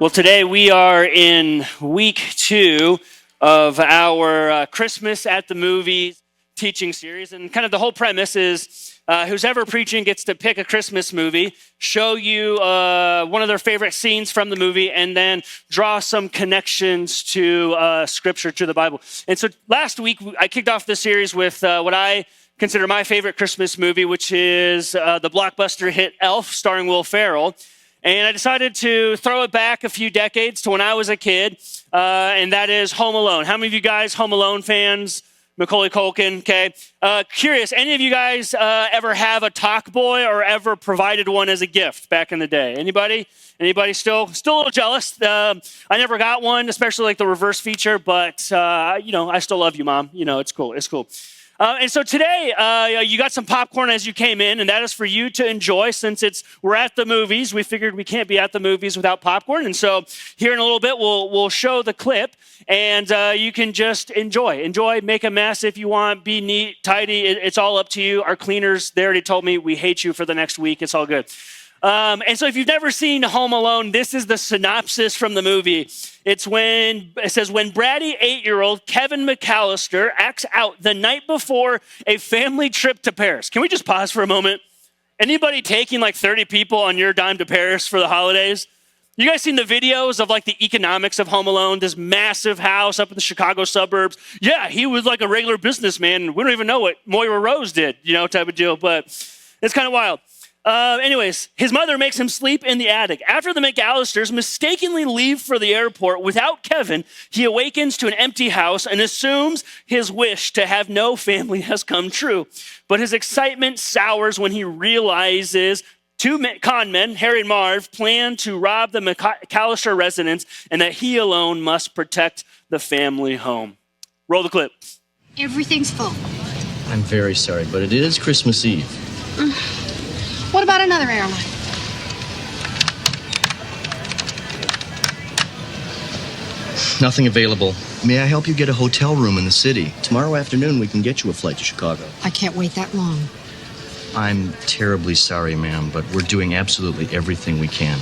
Well, today we are in week 2 of our Christmas at the Movies teaching series. And kind of the whole premise is who's ever preaching gets to pick a Christmas movie, show you one of their favorite scenes from the movie, and then draw some connections to Scripture, to the Bible. And so last week, I kicked off the series with what I consider my favorite Christmas movie, which is the blockbuster hit Elf, starring Will Ferrell. And I decided to throw it back a few decades to when I was a kid, and that is Home Alone. How many of you guys Home Alone fans? Macaulay Culkin, okay. Curious, any of you guys ever have a talk boy or ever provided one as a gift back in the day? Anybody? Anybody still a little jealous? I never got one, especially like the reverse feature, but I still love you, Mom. It's cool. And so today, you got some popcorn as you came in, and that is for you to enjoy. Since we're at the movies, we figured we can't be at the movies without popcorn. And so here in a little bit, we'll show the clip, and you can just enjoy, make a mess if you want, be neat, tidy. It's all up to you. Our cleaners, they already told me we hate you for the next week. It's all good. And so if you've never seen Home Alone, this is the synopsis from the movie. It says, when bratty 8-year-old Kevin McAllister acts out the night before a family trip to Paris. Can we just pause for a moment? Anybody taking like 30 people on your dime to Paris for the holidays? You guys seen the videos of like the economics of Home Alone, this massive house up in the Chicago suburbs? Yeah, he was like a regular businessman. We don't even know what Moira Rose did, type of deal, but it's kind of wild. Anyways, his mother makes him sleep in the attic. After the McAllisters mistakenly leave for the airport without Kevin, he awakens to an empty house and assumes his wish to have no family has come true. But his excitement sours when he realizes two con men, Harry and Marv, plan to rob the McAllister residence and that he alone must protect the family home. Roll the clip. Everything's full. I'm very sorry, but it is Christmas Eve. What about another airline? Nothing available. May I help you get a hotel room in the city? Tomorrow afternoon, we can get you a flight to Chicago. I can't wait that long. I'm terribly sorry, ma'am, but we're doing absolutely everything we can.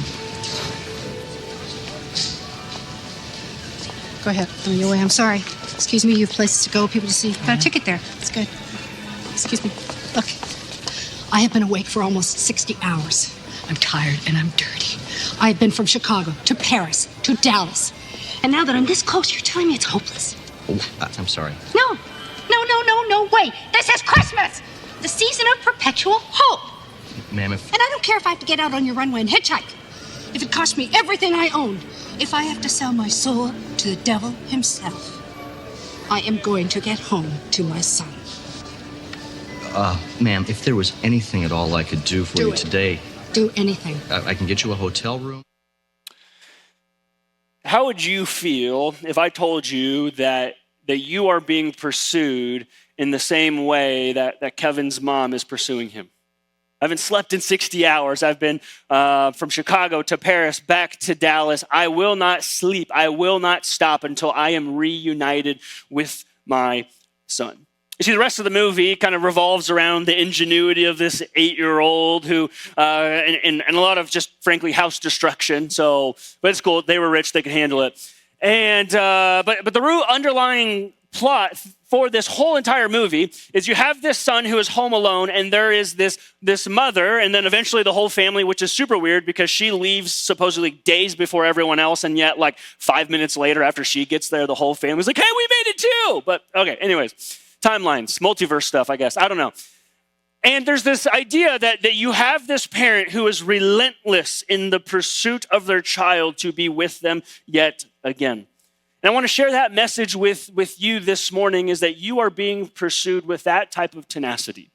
Go ahead. On your way. I'm sorry. Excuse me, you have places to go, people to see. Got a ticket there. It's good. Excuse me. Look. I have been awake for almost 60 hours. I'm tired and I'm dirty. I have been from Chicago to Paris to Dallas. And now that I'm this close, you're telling me it's hopeless. Oh, I'm sorry. No, wait. This is Christmas. The season of perpetual hope. Ma'am, And I don't care if I have to get out on your runway and hitchhike. If it costs me everything I own. If I have to sell my soul to the devil himself. I am going to get home to my son. Ma'am, if there was anything at all I could do for you today... Do anything. I can get you a hotel room. How would you feel if I told you that you are being pursued in the same way that Kevin's mom is pursuing him? I haven't slept in 60 hours. I've been from Chicago to Paris, back to Dallas. I will not sleep. I will not stop until I am reunited with my son. You see, the rest of the movie kind of revolves around the ingenuity of this 8-year-old who, and a lot of just, frankly, house destruction. But it's cool. They were rich. They could handle it. And but the root underlying plot for this whole entire movie is you have this son who is home alone, and there is this mother, and then eventually the whole family, which is super weird because she leaves supposedly days before everyone else, and yet like 5 minutes later after she gets there, the whole family's like, hey, we made it too. But okay, anyways. Timelines, multiverse stuff, I guess. I don't know. And there's this idea that you have this parent who is relentless in the pursuit of their child to be with them yet again. And I want to share that message with you this morning, is that you are being pursued with that type of tenacity,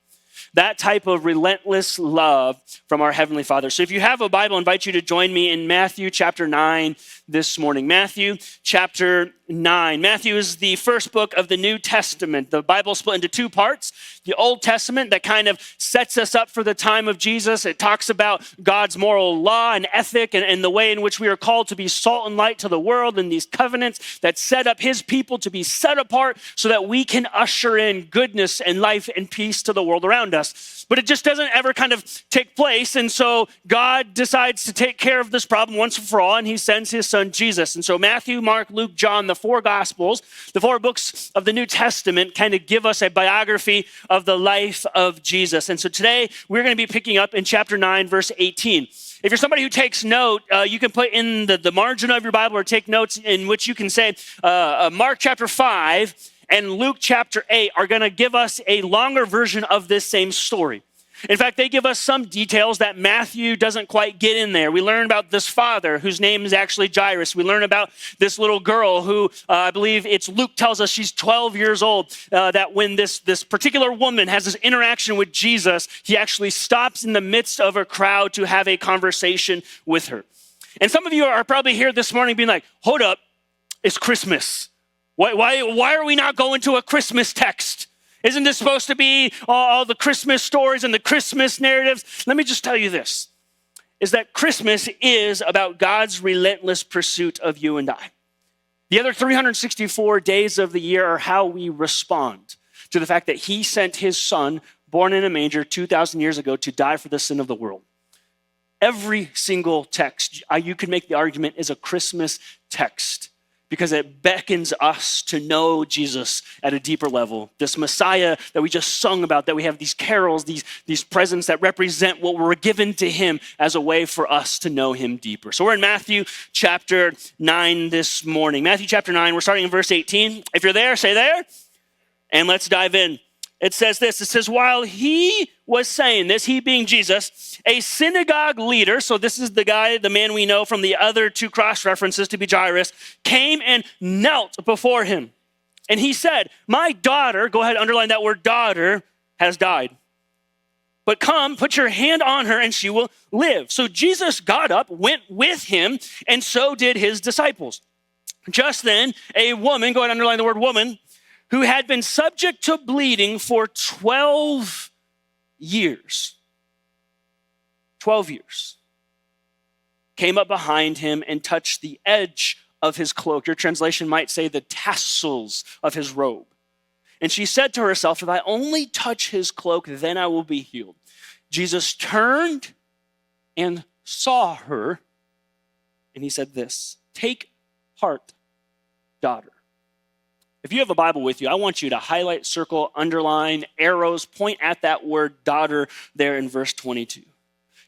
that type of relentless love from our Heavenly Father. So if you have a Bible, I invite you to join me in Matthew chapter 9 this morning. Matthew chapter 9. Matthew is the first book of the New Testament. The Bible is split into two parts. The Old Testament that kind of sets us up for the time of Jesus. It talks about God's moral law and ethic and the way in which we are called to be salt and light to the world, and these covenants that set up his people to be set apart so that we can usher in goodness and life and peace to the world around us. us. But it just doesn't ever kind of take place. And so God decides to take care of this problem once and for all, and he sends his son Jesus. And so Matthew, Mark, Luke, John, the four Gospels, the four books of the New Testament kind of give us a biography of the life of Jesus. And so today we're going to be picking up in chapter 9, verse 18. If you're somebody who takes note, you can put in the margin of your Bible or take notes in which you can say Mark chapter 5 and Luke chapter 8 are going to give us a longer version of this same story. In fact, they give us some details that Matthew doesn't quite get in there. We learn about this father whose name is actually Jairus. We learn about this little girl who I believe it's Luke tells us she's 12 years old, that when this particular woman has this interaction with Jesus, he actually stops in the midst of a crowd to have a conversation with her. And some of you are probably here this morning being like, hold up, it's Christmas. Why are we not going to a Christmas text? Isn't this supposed to be all the Christmas stories and the Christmas narratives? Let me just tell you this, is that Christmas is about God's relentless pursuit of you and I. The other 364 days of the year are how we respond to the fact that he sent his son, born in a manger 2,000 years ago, to die for the sin of the world. Every single text, you could make the argument, is a Christmas text, because it beckons us to know Jesus at a deeper level. This Messiah that we just sung about, that we have these carols, these presents that represent what were given to him as a way for us to know him deeper. So we're in Matthew chapter 9 this morning. Matthew chapter 9, we're starting in verse 18. If you're there, say there, and let's dive in. It says this, it says, while he was saying this, he being Jesus, a synagogue leader, so this is the man we know from the other two cross references to be Jairus, came and knelt before him. And he said, my daughter, go ahead, underline that word daughter, has died. But come, put your hand on her and she will live. So Jesus got up, went with him, and so did his disciples. Just then, a woman, go ahead, underline the word woman, who had been subject to bleeding for 12 years. 12 years. Came up behind him and touched the edge of his cloak. Your translation might say the tassels of his robe. And she said to herself, if I only touch his cloak, then I will be healed. Jesus turned and saw her, and he said this, take heart, daughter. If you have a Bible with you, I want you to highlight, circle, underline, arrows, point at that word daughter there in verse 22.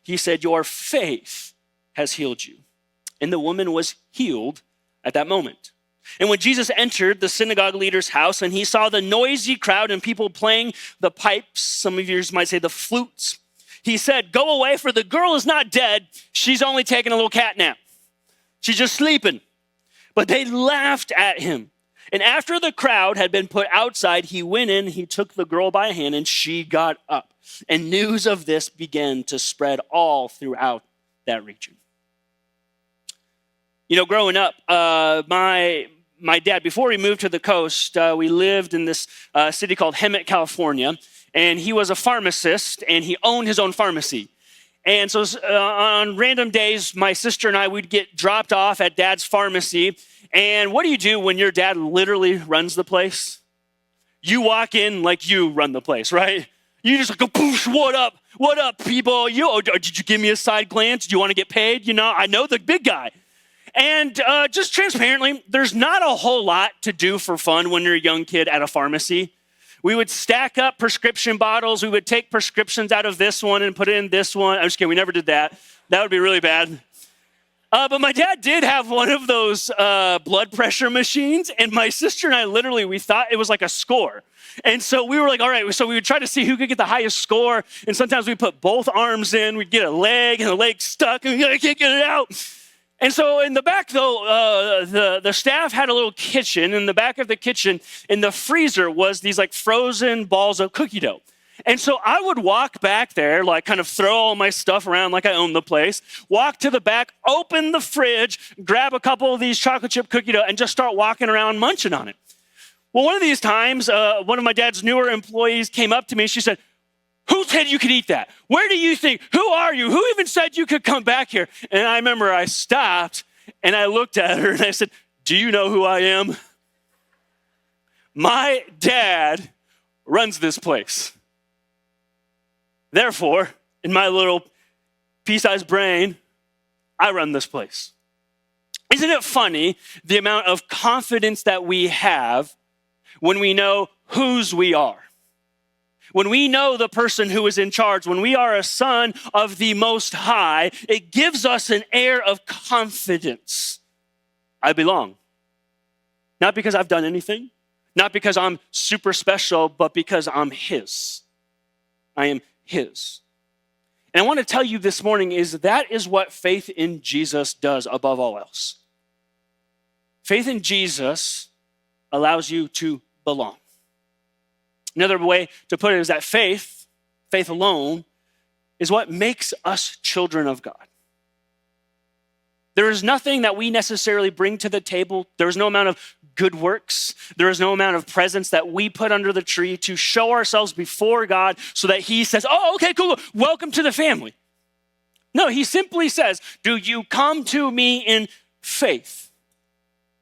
He said, your faith has healed you. And the woman was healed at that moment. And when Jesus entered the synagogue leader's house and he saw the noisy crowd and people playing the pipes, some of you might say the flutes, he said, go away, for the girl is not dead. She's only taking a little cat nap. She's just sleeping. But they laughed at him. And after the crowd had been put outside, he went in, he took the girl by hand, and she got up. And news of this began to spread all throughout that region. You know, growing up, my dad, before we moved to the coast, we lived in this city called Hemet, California, and he was a pharmacist, and he owned his own pharmacy. And so on random days, my sister and I would get dropped off at dad's pharmacy. And what do you do when your dad literally runs the place? You walk in like you run the place, right? You just go, poosh, what up, people? Did you give me a side glance? Do you want to get paid? You know, I know the big guy. And just transparently, there's not a whole lot to do for fun when you're a young kid at a pharmacy. We would stack up prescription bottles. We would take prescriptions out of this one and put it in this one. I'm just kidding, we never did that. That would be really bad. But my dad did have one of those blood pressure machines, and my sister and I literally, we thought it was like a score. And so we were like, all right, so we would try to see who could get the highest score, and sometimes we'd put both arms in, we'd get a leg, and the leg stuck, and I can't get it out. And so in the back, though, the staff had a little kitchen. In the back of the kitchen, in the freezer, was these like frozen balls of cookie dough. And so I would walk back there, like kind of throw all my stuff around like I owned the place, walk to the back, open the fridge, grab a couple of these chocolate chip cookie dough, and just start walking around munching on it. Well, one of these times, one of my dad's newer employees came up to me. She said, who said you could eat that? Where do you think? Who are you? Who even said you could come back here? And I remember I stopped and I looked at her and I said, do you know who I am? My dad runs this place. Therefore, in my little pea-sized brain, I run this place. Isn't it funny the amount of confidence that we have when we know whose we are? When we know the person who is in charge, when we are a son of the Most High, it gives us an air of confidence. I belong. Not because I've done anything, not because I'm super special, but because I'm his. I am his. And I want to tell you this morning that is what faith in Jesus does above all else. Faith in Jesus allows you to belong. Another way to put it is that faith alone, is what makes us children of God. There is nothing that we necessarily bring to the table. There is no amount of good works. There is no amount of presents that we put under the tree to show ourselves before God so that he says, oh, okay, cool, welcome to the family. No, he simply says, do you come to me in faith?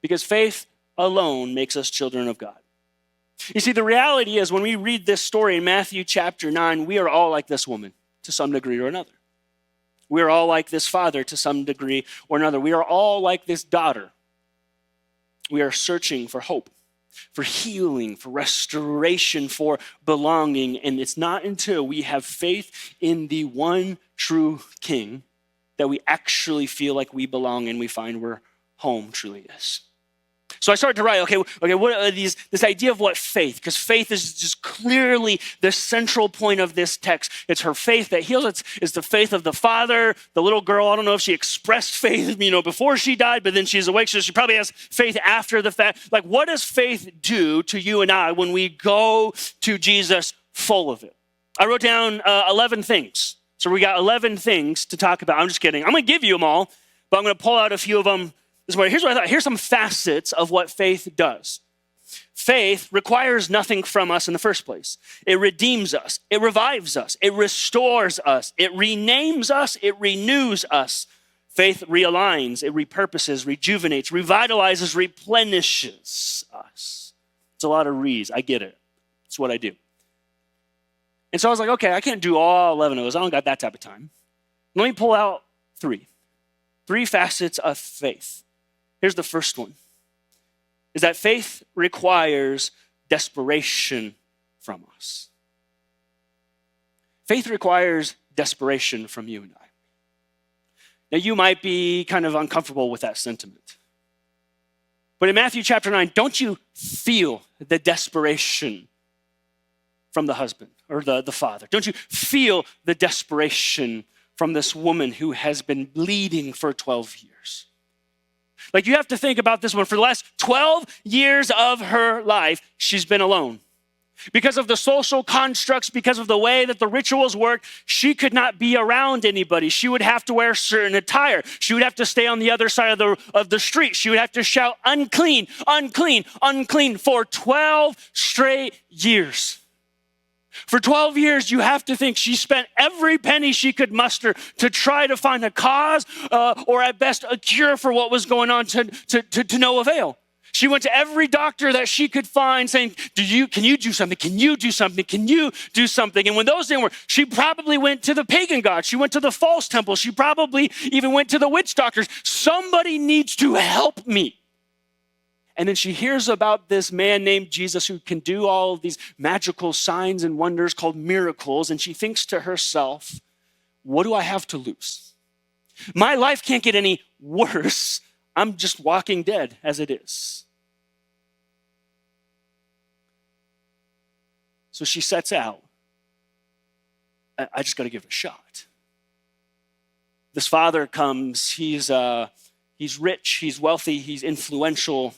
Because faith alone makes us children of God. You see, the reality is when we read this story in Matthew chapter 9, we are all like this woman to some degree or another. We are all like this father to some degree or another. We are all like this daughter. We are searching for hope, for healing, for restoration, for belonging. And it's not until we have faith in the one true King that we actually feel like we belong and we find where home truly is. So I started to write, okay, what are this idea of what faith, because faith is just clearly the central point of this text. It's her faith that heals. It's the faith of the father, the little girl. I don't know if she expressed faith, before she died, but then she's awake. So she probably has faith after the fact. Like, what does faith do to you and I when we go to Jesus full of it? I wrote down 11 things. So we got 11 things to talk about. I'm just kidding. I'm going to give you them all, but I'm going to pull out a few of them. Here's what I thought. Here's some facets of what faith does. Faith requires nothing from us in the first place. It redeems us. It revives us. It restores us. It renames us. It renews us. Faith realigns. It repurposes, rejuvenates, revitalizes, replenishes us. It's a lot of re's. I get it. It's what I do. And so I was like, okay, I can't do all 11 of those. I don't got that type of time. Let me pull out three facets of faith. Here's the first one, is that faith requires desperation from us. Faith requires desperation from you and I. Now, you might be kind of uncomfortable with that sentiment. But in Matthew chapter 9, don't you feel the desperation from the husband or the father? Don't you feel the desperation from this woman who has been bleeding for 12 years? Like, you have to think about this one. For the last 12 years of her life, she's been alone. Because of the social constructs, because of the way that the rituals work, she could not be around anybody. She would have to wear certain attire. She would have to stay on the other side of the street. She would have to shout, unclean, unclean, unclean for 12 straight years. For 12 years, you have to think she spent every penny she could muster to try to find a cause or at best a cure for what was going on to no avail. She went to every doctor that she could find saying, can you do something? Can you do something? Can you do something? And when those didn't work, she probably went to the pagan god. She went to the false temple. She probably even went to the witch doctors. Somebody needs to help me. And then she hears about this man named Jesus who can do all of these magical signs and wonders called miracles. And she thinks to herself, what do I have to lose? My life can't get any worse. I'm just walking dead as it is. So she sets out. I just got to give it a shot. This father comes. He's rich. He's wealthy. He's influential.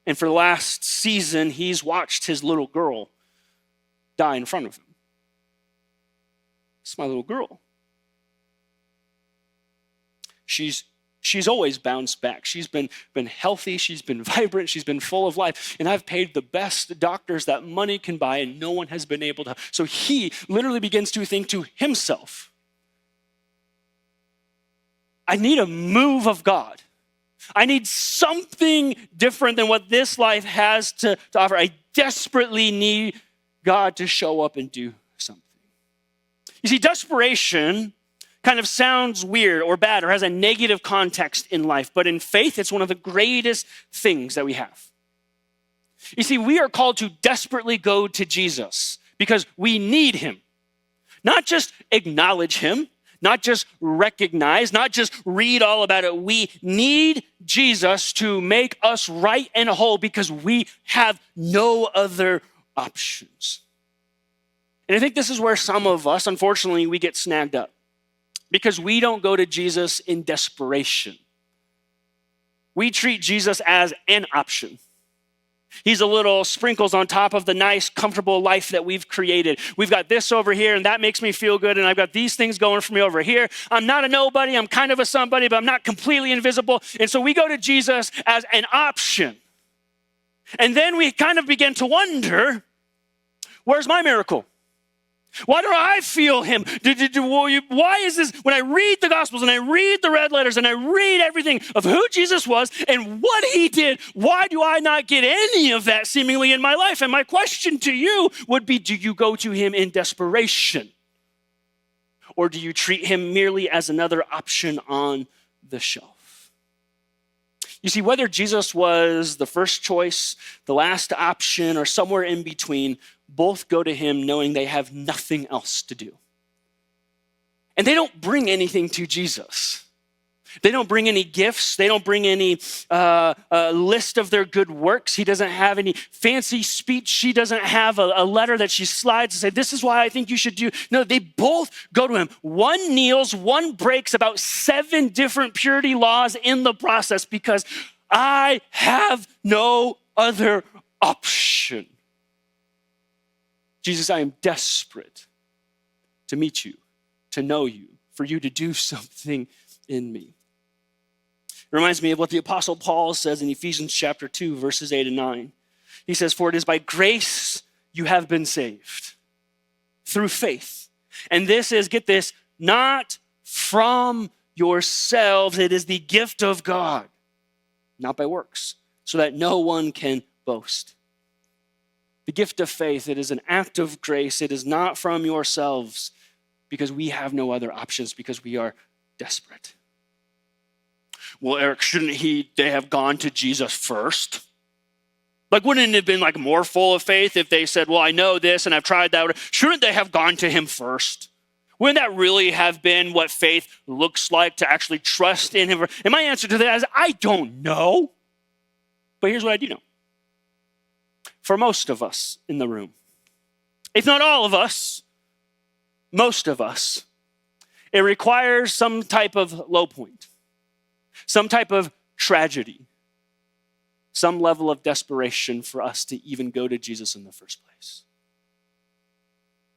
And for the last season, he's watched his little girl die in front of him. It's my little girl. She's always bounced back. She's been healthy. She's been vibrant. She's been full of life. And I've paid the best doctors that money can buy, and no one has been able to. So he literally begins to think to himself, I need a move of God. I need something different than what this life has to offer. I desperately need God to show up and do something. You see, desperation kind of sounds weird or bad or has a negative context in life, but in faith, it's one of the greatest things that we have. You see, we are called to desperately go to Jesus because we need him. Not just acknowledge him, not just recognize, not just read all about it. We need Jesus to make us right and whole because we have no other options. And I think this is where some of us, unfortunately, we get snagged up because we don't go to Jesus in desperation. We treat Jesus as an option. He's a little sprinkles on top of the nice, comfortable life that we've created. We've got this over here, and that makes me feel good, and I've got these things going for me over here. I'm not a nobody. I'm kind of a somebody, but I'm not completely invisible. And so we go to Jesus as an option. And then we kind of begin to wonder, where's my miracle? Why do I feel him? Why is this? When I read the Gospels and I read the red letters and I read everything of who Jesus was and what he did, why do I not get any of that seemingly in my life? And my question to you would be, do you go to him in desperation? Or do you treat him merely as another option on the shelf? You see, whether Jesus was the first choice, the last option, or somewhere in between, both go to him knowing they have nothing else to do. And they don't bring anything to Jesus. They don't bring any gifts. They don't bring any list of their good works. He doesn't have any fancy speech. She doesn't have a letter that she slides to say, this is why I think you should do. No, they both go to him. One kneels, one breaks about 7 different purity laws in the process because I have no other option. Jesus, I am desperate to meet you, to know you, for you to do something in me. It reminds me of what the Apostle Paul says in Ephesians chapter 2, verses 8 and 9. He says, for it is by grace you have been saved, through faith. And this is, get this, not from yourselves. It is the gift of God, not by works, so that no one can boast. The gift of faith, it is an act of grace. It is not from yourselves because we have no other options because we are desperate. Well, Eric, shouldn't they have gone to Jesus first? Like, wouldn't it have been like more full of faith if they said, well, I know this and I've tried that. Shouldn't they have gone to him first? Wouldn't that really have been what faith looks like, to actually trust in him? And my answer to that is, I don't know. But here's what I do know. For most of us in the room, if not all of us, most of us, it requires some type of low point, some type of tragedy, some level of desperation for us to even go to Jesus in the first place.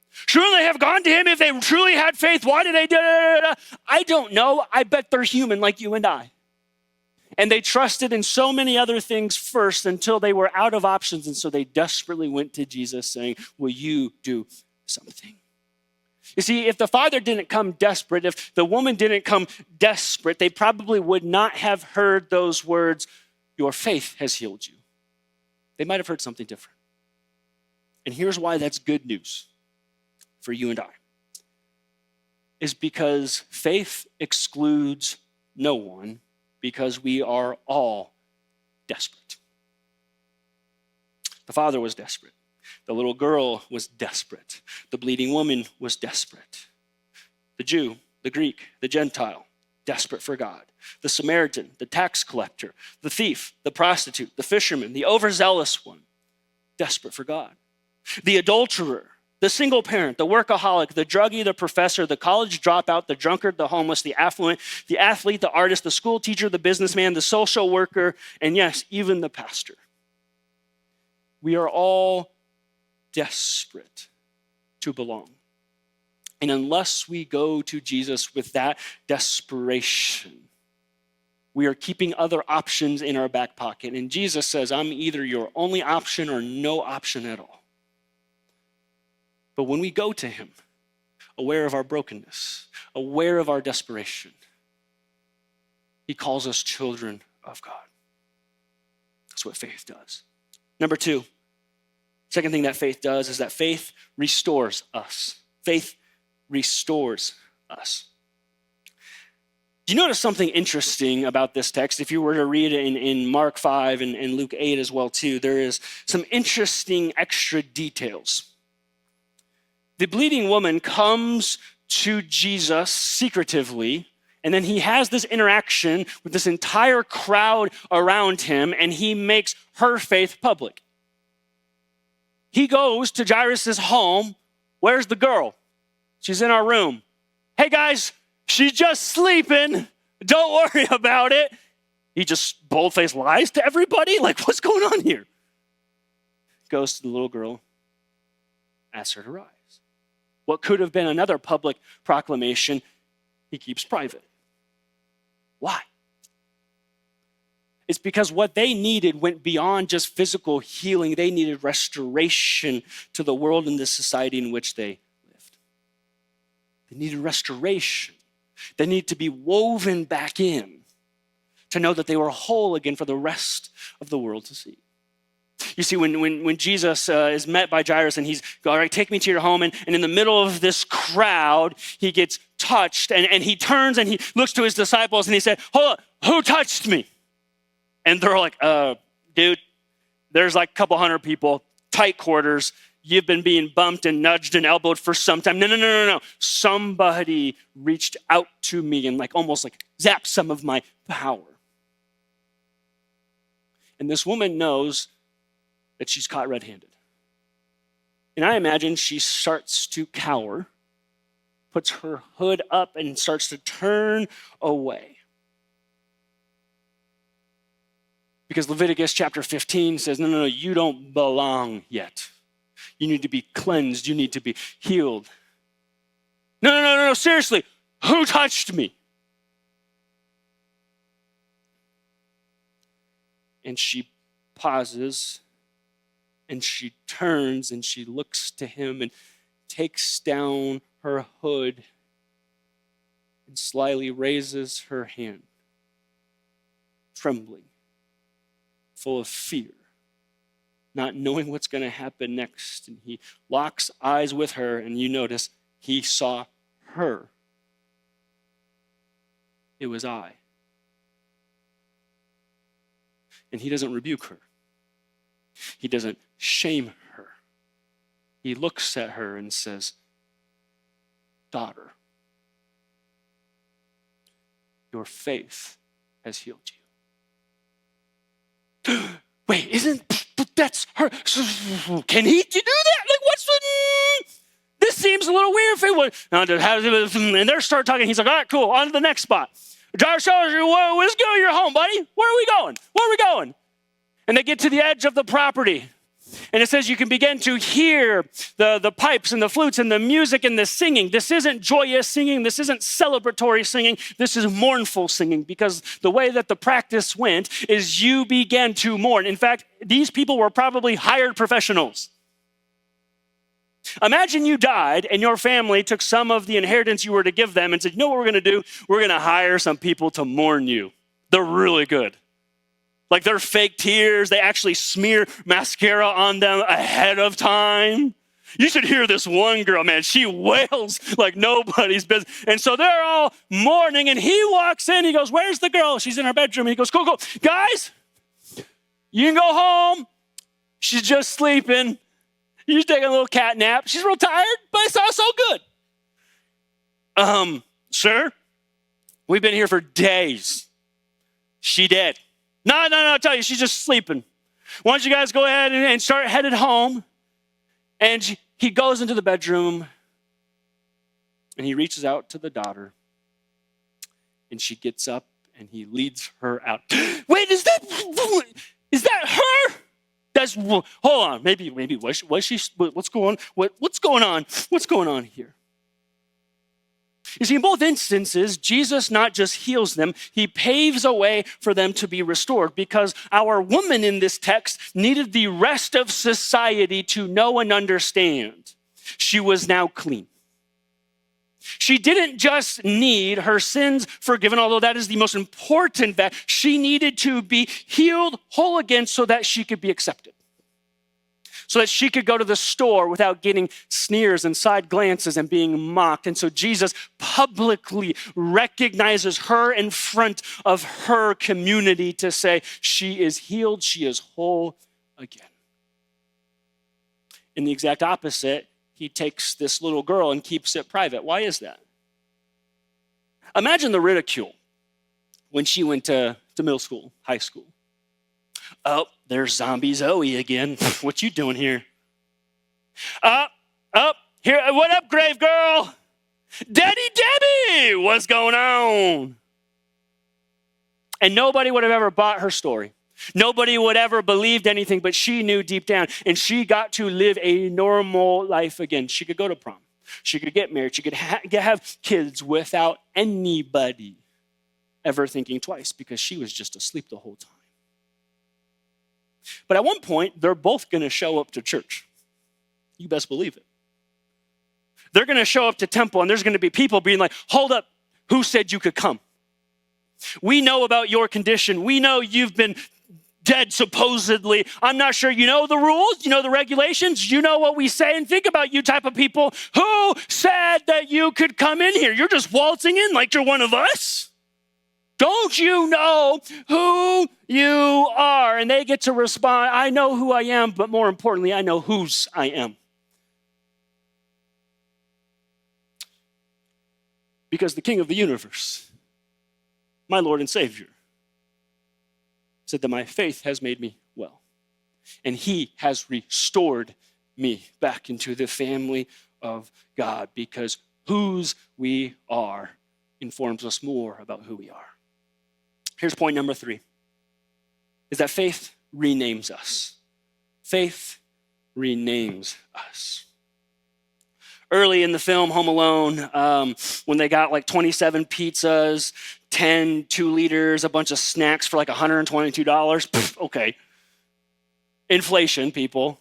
Shouldn't they have gone to him if they truly had faith? Why did they do it? I don't know. I bet they're human like you and I. And they trusted in so many other things first until they were out of options. And so they desperately went to Jesus saying, will you do something? You see, if the father didn't come desperate, if the woman didn't come desperate, they probably would not have heard those words, your faith has healed you. They might have heard something different. And here's why that's good news for you and I. Is because faith excludes no one, because we are all desperate. The father was desperate. The little girl was desperate. The bleeding woman was desperate. The Jew, the Greek, the Gentile, desperate for God. The Samaritan, the tax collector, the thief, the prostitute, the fisherman, the overzealous one, desperate for God. The adulterer, the single parent, the workaholic, the druggie, the professor, the college dropout, the drunkard, the homeless, the affluent, the athlete, the artist, the school teacher, the businessman, the social worker, and yes, even the pastor. We are all desperate to belong. And unless we go to Jesus with that desperation, we are keeping other options in our back pocket. And Jesus says, I'm either your only option or no option at all. But when we go to him, aware of our brokenness, aware of our desperation, he calls us children of God. That's what faith does. Number 2, Second thing that faith does is that faith restores us. Faith restores us. Do you notice something interesting about this text? If you were to read it in Mark 5 and Luke 8 as well too, there is some interesting extra details. The bleeding woman comes to Jesus secretively, and then he has this interaction with this entire crowd around him, and he makes her faith public. He goes to Jairus' home. Where's the girl? She's in our room. Hey guys, she's just sleeping. Don't worry about it. He just bold-faced lies to everybody? Like, what's going on here? Goes to the little girl, asks her to rise. What could have been another public proclamation, he keeps private. Why? It's because what they needed went beyond just physical healing. They needed restoration to the world and the society in which they lived. They needed restoration. They needed to be woven back in to know that they were whole again for the rest of the world to see. You see, when Jesus is met by Jairus and he's, all right, take me to your home. And in the middle of this crowd, he gets touched and he turns and he looks to his disciples and he said, hold on, who touched me? And they're like, dude, there's like a couple hundred people, tight quarters. You've been being bumped and nudged and elbowed for some time. No. Somebody reached out to me and almost zapped some of my power. And this woman knows that she's caught red-handed. And I imagine she starts to cower, puts her hood up and starts to turn away. Because Leviticus chapter 15 says, no, you don't belong yet. You need to be cleansed. You need to be healed. No, seriously, who touched me? And she pauses and she turns and she looks to him and takes down her hood and slyly raises her hand, trembling, full of fear, not knowing what's going to happen next. And he locks eyes with her, and you notice he saw her. It was I. And he doesn't rebuke her. He doesn't shame her. He looks at her and says, daughter, your faith has healed you. Wait, that's her? Can he do that? This seems a little weird. And they start talking. He's like, all right, cool, on to the next spot. Let's go to your home, buddy. Where are we going? And they get to the edge of the property. And it says you can begin to hear the pipes and the flutes and the music and the singing. This isn't joyous singing. This isn't celebratory singing. This is mournful singing, because the way that the practice went is you began to mourn. In fact, these people were probably hired professionals. Imagine you died and your family took some of the inheritance you were to give them and said, you know what we're going to do? We're going to hire some people to mourn you. They're really good. They're fake tears. They actually smear mascara on them ahead of time. You should hear this one girl, man. She wails like nobody's business. And so they're all mourning, and he walks in. He goes, where's the girl? She's in her bedroom. He goes, cool. Guys, you can go home. She's just sleeping. She's taking a little cat nap. She's real tired, but it's all so good. Sir, we've been here for days. She dead. No, I'll tell you, she's just sleeping. Why don't you guys go ahead and start headed home? And he goes into the bedroom and he reaches out to the daughter, and she gets up and he leads her out. Wait, is that her? Hold on, maybe was she? What's going on? What's going on here? You see, in both instances, Jesus not just heals them, he paves a way for them to be restored, because our woman in this text needed the rest of society to know and understand she was now clean. She didn't just need her sins forgiven, although that is the most important fact. She needed to be healed whole again so that she could be accepted. so that she could go to the store without getting sneers and side glances and being mocked. And so Jesus publicly recognizes her in front of her community to say, she is healed, she is whole again. In the exact opposite, he takes this little girl and keeps it private. Why is that? Imagine the ridicule when she went to middle school, high school. Oh, there's Zombie Zoe again. What you doing here? Here. What up, grave girl? Daddy Debbie, what's going on? And nobody would have ever bought her story. Nobody would ever believed anything, but she knew deep down, and she got to live a normal life again. She could go to prom. She could get married. She could have kids without anybody ever thinking twice because she was just asleep the whole time. But at one point, they're both going to show up to church. You best believe it. They're going to show up to temple, and there's going to be people being like, hold up, who said you could come? We know about your condition. We know you've been dead, supposedly. I'm not sure you know the rules, you know the regulations, you know what we say, and think about you type of people. Who said that you could come in here? You're just waltzing in like you're one of us. Don't you know who you are? And they get to respond, I know who I am, but more importantly, I know whose I am. Because the King of the universe, my Lord and Savior, said that my faith has made me well. And he has restored me back into the family of God, because whose we are informs us more about who we are. Here's point number 3, is that faith renames us. Faith renames us. Early in the film, Home Alone, when they got like 27 pizzas, 10 2-liters, a bunch of snacks for like $122, okay. Inflation, people.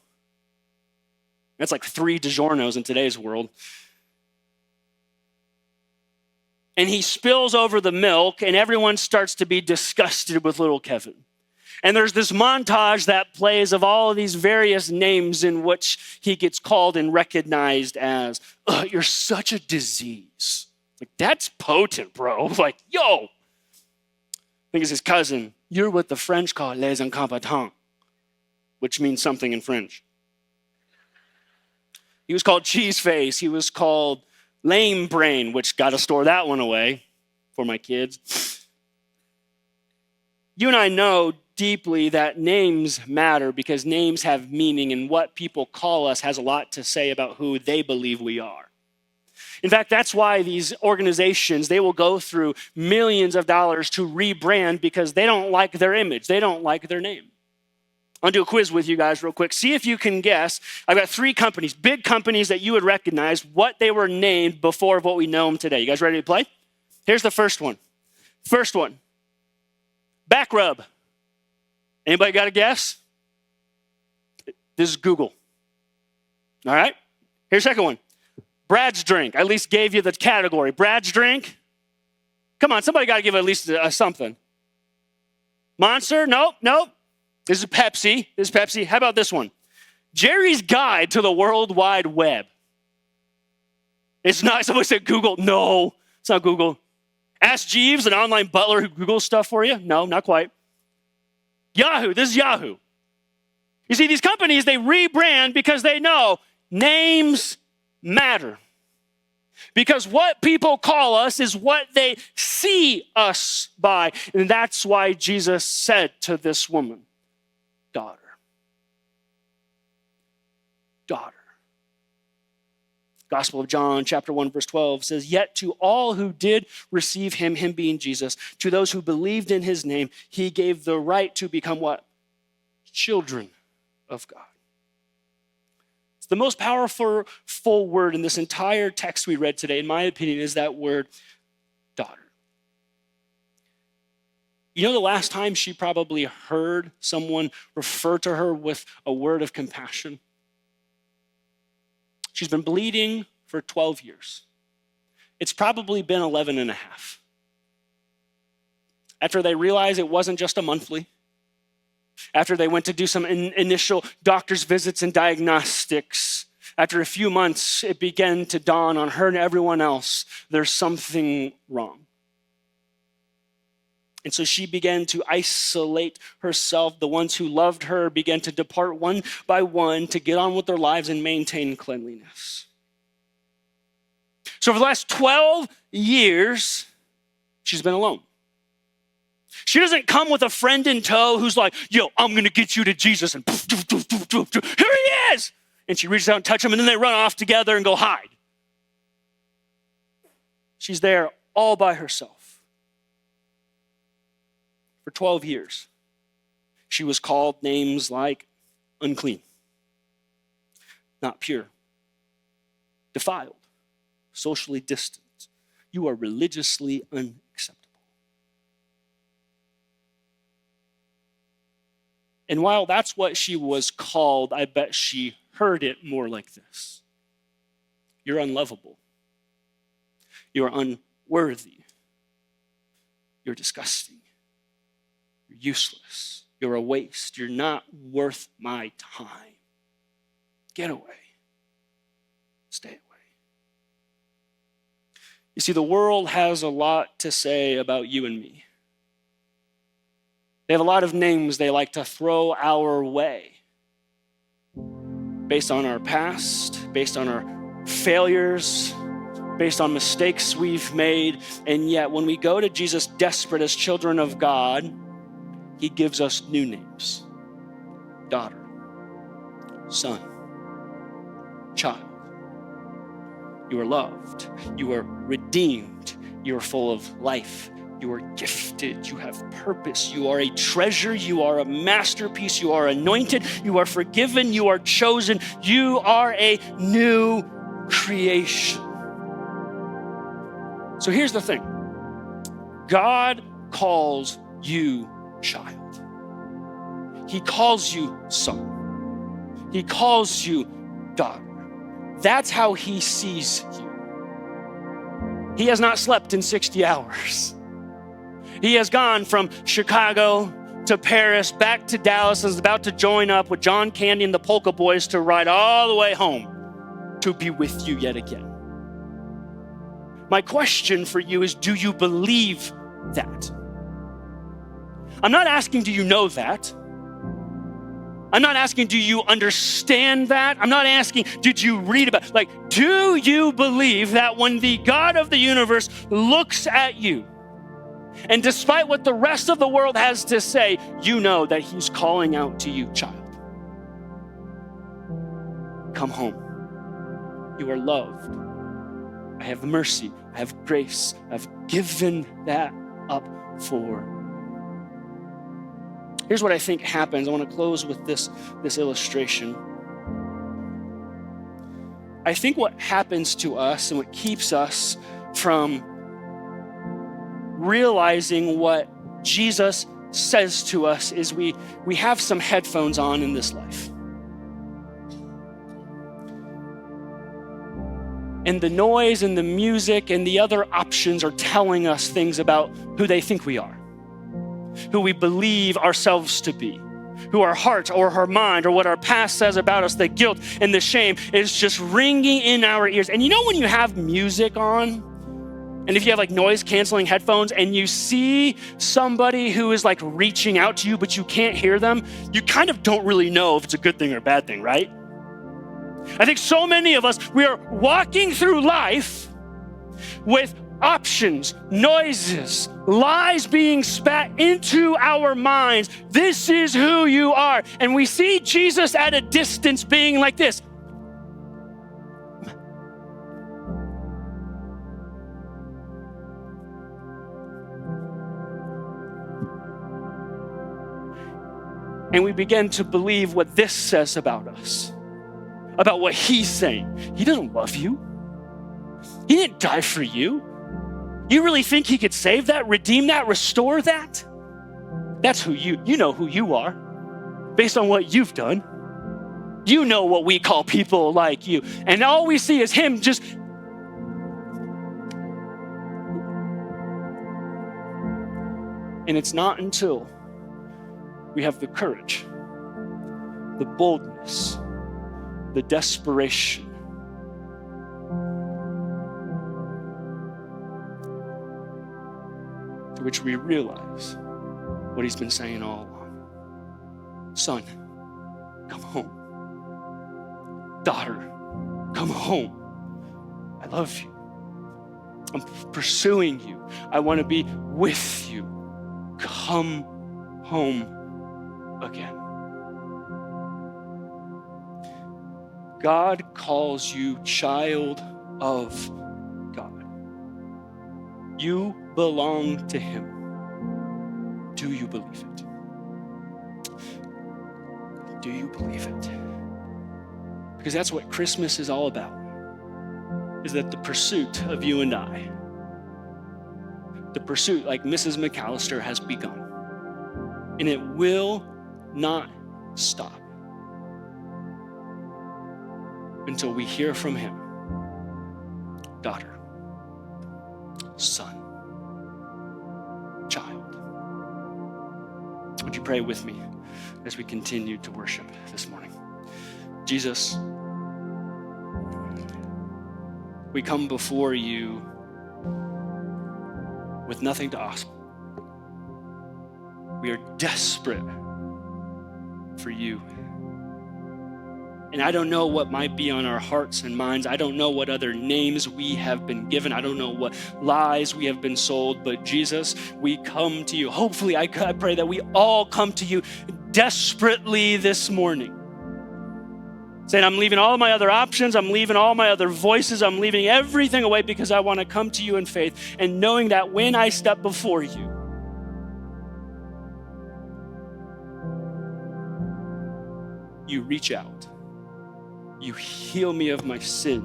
That's like 3 DiGiorno's in today's world. And he spills over the milk, and everyone starts to be disgusted with little Kevin. And there's this montage that plays of all of these various names in which he gets called and recognized as, you're such a disease. Like, that's potent, bro. Like, yo. I think it's his cousin. You're what the French call les incompetents, which means something in French. He was called Cheese Face. He was called Lame Brain, which got to store that one away for my kids. You and I know deeply that names matter because names have meaning, and what people call us has a lot to say about who they believe we are. In fact, that's why these organizations, they will go through millions of dollars to rebrand because they don't like their image. They don't like their name. I'll do a quiz with you guys real quick. See if you can guess. I've got 3 companies, big companies that you would recognize, what they were named before what we know them today. You guys ready to play? Here's the first one. First one, Back Rub. Anybody got a guess? This is Google. All right? Here's the second one. Brad's Drink. I at least gave you the category. Brad's Drink. Come on, somebody got to give at least something. Monster? Nope. This is Pepsi. How about this one? Jerry's Guide to the World Wide Web. It's not, somebody said Google. No, it's not Google. Ask Jeeves, an online butler who Googles stuff for you. No, not quite. Yahoo, this is Yahoo. You see, these companies, they rebrand because they know names matter. Because what people call us is what they see us by. And that's why Jesus said to this woman, daughter. Gospel of John, chapter 1, verse 12 says, yet to all who did receive him being Jesus, to those who believed in his name, he gave the right to become what? Children of God. It's the most powerful word in this entire text we read today, in my opinion, is that word, daughter. You know the last time she probably heard someone refer to her with a word of compassion? She's been bleeding for 12 years. It's probably been 11 and a half. After they realized it wasn't just a monthly, After they went to do some initial doctor's visits and diagnostics, after a few months, it began to dawn on her and everyone else, there's something wrong. And so she began to isolate herself. The ones who loved her began to depart one by one to get on with their lives and maintain cleanliness. So for the last 12 years, she's been alone. She doesn't come with a friend in tow who's like, yo, I'm going to get you to Jesus. And here he is. And she reaches out and touches him, and then they run off together and go hide. She's there all by herself. For 12 years, she was called names like unclean, not pure, defiled, socially distant. You are religiously unacceptable. And while that's what she was called, I bet she heard it more like this. You're unlovable. You're unworthy. You're disgusting. You're useless. You're a waste. You're not worth my time. Get away. Stay away. You see, the world has a lot to say about you and me. They have a lot of names they like to throw our way based on our past, based on our failures, based on mistakes we've made. And yet, when we go to Jesus desperate as children of God, he gives us new names: daughter, son, child. You are loved. You are redeemed. You are full of life. You are gifted. You have purpose. You are a treasure. You are a masterpiece. You are anointed. You are forgiven. You are chosen. You are a new creation. So here's the thing. God calls you child. He calls you son. He calls you daughter. That's how he sees you. He has not slept in 60 hours. He has gone from Chicago to Paris, back to Dallas, and is about to join up with John Candy and the Polka Boys to ride all the way home to be with you yet again. My question for you is, do you believe that? I'm not asking, do you know that? I'm not asking, do you understand that? I'm not asking, did you read about it? Like, do you believe that when the God of the universe looks at you, and despite what the rest of the world has to say, you know that he's calling out to you, child? Come home. You are loved. I have mercy. I have grace. I've given that up for. Here's what I think happens. I want to close with this illustration. I think what happens to us and what keeps us from realizing what Jesus says to us is we have some headphones on in this life. And the noise and the music and the other options are telling us things about who they think we are, who we believe ourselves to be, who our heart or our mind or what our past says about us. The guilt and the shame is just ringing in our ears. And you know when you have music on, and if you have like noise canceling headphones and you see somebody who is like reaching out to you, but you can't hear them, you kind of don't really know if it's a good thing or a bad thing, right? I think so many of us, we are walking through life with options, noises, lies being spat into our minds. This is who you are. And we see Jesus at a distance being like this. And we begin to believe what this says about us, about what he's saying. He doesn't love you. He didn't die for you. You really think he could save that, redeem that, restore that? That's who you know who you are based on what you've done. You know what we call people like you. And all we see is him just. And it's not until we have the courage, the boldness, the desperation to which we realize what he's been saying all along. Son, come home. Daughter, come home. I love you. I'm pursuing you. I want to be with you. Come home again. God calls you child of God. You belong to him. Do you believe it? Do you believe it? Because that's what Christmas is all about. Is that the pursuit of you and I, the pursuit like Mrs. McAllister has begun, and it will not stop until we hear from him, daughter, son, child. Would you pray with me as we continue to worship this morning? Jesus, we come before you with nothing to ask. We are desperate for you. And I don't know what might be on our hearts and minds. I don't know what other names we have been given. I don't know what lies we have been sold. But Jesus, we come to you. Hopefully, I pray that we all come to you desperately this morning. Saying, I'm leaving all my other options, I'm leaving all my other voices, I'm leaving everything away because I want to come to you in faith, and knowing that when I step before you, you reach out. You heal me of my sin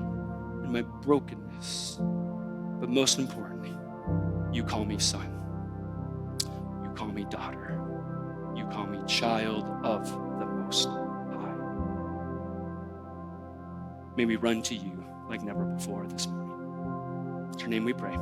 and my brokenness. But most importantly, you call me son. You call me daughter. You call me child of the Most High. May we run to you like never before this morning. In your name we pray.